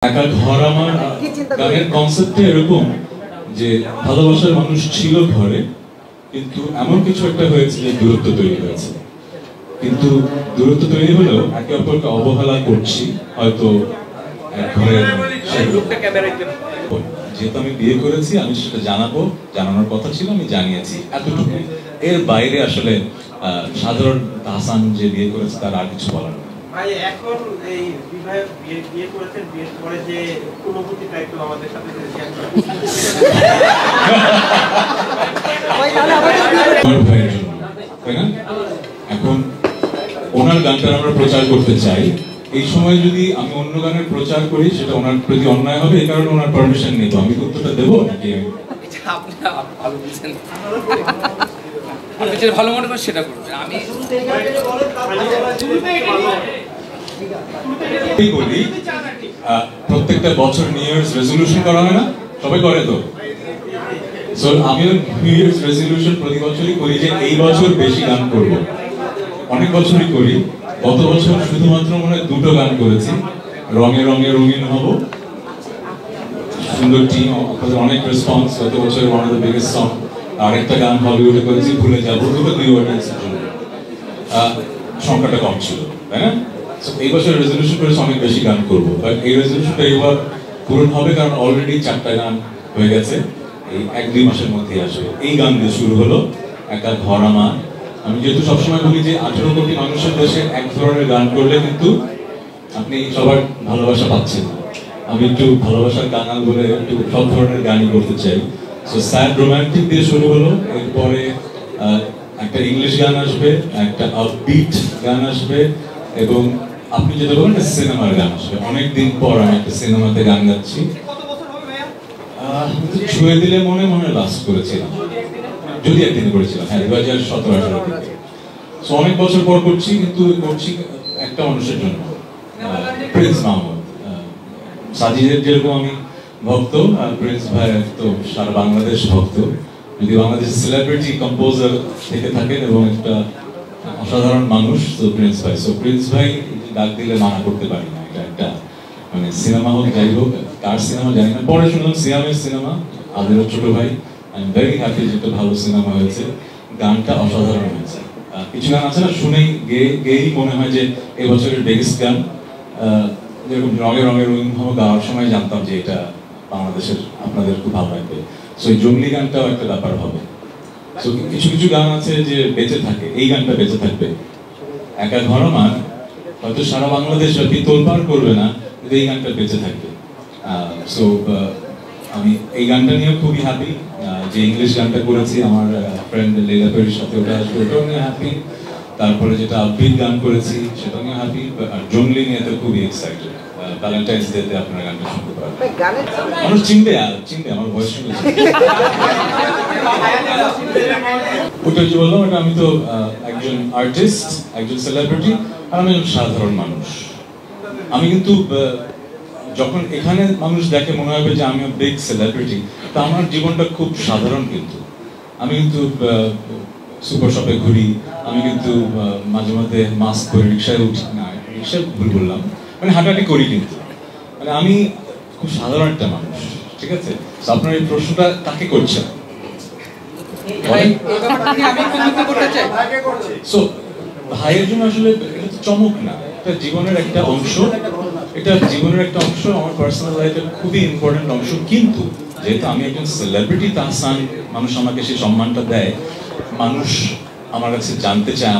একা ঘর আমার গানের কনসেপ্টে এরকম যে ভালোবাসার মানুষ ছিল ঘরে, কিন্তু এমন কিছু একটা হয়েছে যে দূরত্ব তৈরি হয়েছে। কিন্তু দূরত্ব তৈরি হলেও একে অপরকে অবহেলা করছি হয়তো ঘরের। যেহেতু আমি বিয়ে করেছি, আমি সেটা জানাবো, জানানোর কথা ছিল, আমি জানিয়েছি এতটুকু। এর বাইরে আসলে সাধারণ হাসান যে বিয়ে করেছে তার আর কিছু বলার নেই। ভাই এখন এই বিয়ে করেছেন, বিয়ের পরে যে অনুভূতিটা একটু আমাদের সাথে শেয়ার করুন। এখন ওনার গানটা আমরা প্রচার করতে চাই, এই সময় যদি আমি অন্য গানের প্রচার করি সেটা ওনার প্রতি অন্যায় হবে, এই কারণে ওনার পারমিশন নেব। আমি উত্তরটা দেবো নাকি আপনি যেটা ভালো মনে করেন সেটা করবেন। আমি বলি, প্রত্যেকটা বছর নিউ ইয়ার্স রেজলিউশন করা হয় না? সবাই করে তো? সো আমিও নিউ ইয়ার্স রেজলিউশন প্রতি বছরই করি যে এই বছর বেশি গান করব। অনেক বছরই করি। গত বছর শুধুমাত্র মনে হয় 2টো গান করেছি। রঙে রঙে রঙিন হব, সুন্দর টিম, আপনাদের অনেক রেসপন্স। গত বছর one of the biggest song. আরেকটা গান হলিউডে করেছি, ভুলে যাবো, দুটো নিউ অডিয়েন্সের জন্য। সংখ্যাটা কম ছিল, তাই না? এই বছর রেজলিউশন করেছি অনেক বেশি গান করবো, বাট এই রেজলিউশনটা এবার পূরণ হবে, কারণ অলরেডি 4টা গান হয়ে গেছে, এই 1-2 মাসের মধ্যে আসবে। এই গান দিয়ে শুরু হলো একা ঘর আমার। আমি যেহেতু সবসময় বলি যে 18 কোটি মানুষের দেশে এক ধরনের গান করলে কিন্তু আপনি সবার ভালোবাসা পাচ্ছেন। আমি একটু ভালোবাসার গান বলে একটু সব ধরনের গানই করতে চাই। সো স্যাড রোমান্টিক দিয়ে শুরু হলো, এরপরে একটা ইংলিশ গান আসবে, একটা আপবিট গান আসবে, এবং আপনি যেটা বলেন সিনেমার গান আসবে। অনেকদিন পর আমি একটা সিনেমাতে গান গাচ্ছি। ছুঁয়ে দিলে মনে মনে লাস্ট করেছিলাম, যদি একদিন করেছিলাম, হ্যাঁ 2017-18 দিকে। সো অনেক বছর পর করছি, কিন্তু করছি একটা মানুষের জন্য, প্রিন্স মাহমুদ। সাজিদের যেরকম আমি ভক্ত, প্রিন্স ভাই তো সারা বাংলাদেশ ভক্ত। যদি বাংলাদেশের সেলিব্রিটি কম্পোজার থেকে থাকেন এবং একটা অসাধারণ মানুষ, তো প্রিন্স ভাই। সো প্রিন্স ভাই ডাক দিলে মানা করতে পারি না। এটা একটা মানে সিনেমা হোক, যাই হোক, কার সিনেমা জানি না, পরে শুনলাম সিয়ামের সিনেমা, আদেরও ছোট ভাই। আই এম ভেরি হ্যাপি যে একটা ভালো সিনেমা হয়েছে, গানটা অসাধারণ হয়েছে। কিছু গান আছে না, শুনেই গেয়েই মনে হয় যে এবছরের বিগেস্ট গান। যেরকম রঙে রঙে রঙিন হবো গাওয়ার সময় জানতাম যে এটা বাংলাদেশের আপনাদের খুব ভালো লাগবে। সো এই জঙ্গলি গানটাও একটা ব্যাপার হবে। সো কিছু কিছু গান আছে যে বেঁচে থাকে, এই গানটা বেঁচে থাকবে। একা ঘর আমার হয়তো সারা বাংলাদেশ ব্যাপী তোলপাড় করবে না, কিন্তু এই গানটা বেঁচে থাকবে। সো আমি এই গানটা নিয়ে খুবই হ্যাপি। যে ইংলিশ গানটা করেছি আমার ফ্রেন্ড লীলা পেরির সাথে, ওটা আসবে, ওটাও নিয়ে হ্যাপি। তারপরে যেটা আপবিট গান করেছি সেটা নিয়ে হ্যাপি। আর জঙ্গলি নিয়ে তো খুবই এক্সাইটেড। ভ্যালেন্টাইন্স ডেতে আপনারা গানটা শুনতে পারবেন। মানুষ চিনবে আমার ভয়েস শুনেছে। ওটা যে বললাম, এটা আমি তো একজন আর্টিস্ট, একজন সেলিব্রিটি, আর আমি একজন সাধারণ মানুষ। আমি কিন্তু যখন এখানে মানুষ দেখে মনে হবে যে আমি বিগ সেলিব্রিটি, তা আমার জীবনটা খুব সাধারণ। কিন্তু আমি কিন্তু সুপার শপে ঘুরি, আমি কিন্তু মাঝে মধ্যে মাস্ক পরে রিক্সায় উঠি না, রিক্সায় ভুল বললাম, মানে হাঁটাহাঁটি করি, কিন্তু মানে আমি খুব সাধারণ একটা মানুষ। ঠিক আছে? আপনার এই প্রশ্নটা কাকে করছেন? ভাইয়ের জন্য আসলে এটা চমক না, এটা জীবনের একটা অংশ। এটা জীবনের একটা অংশ, আমার পার্সোনাল লাইফের খুবই ইম্পর্টেন্ট অংশ। কিন্তু যেহেতু আমি একজন সেলিব্রিটি তাহসান, মানুষ আমাকে সেই সম্মানটা দেয়, মানুষ আমার কাছে জানতে চায়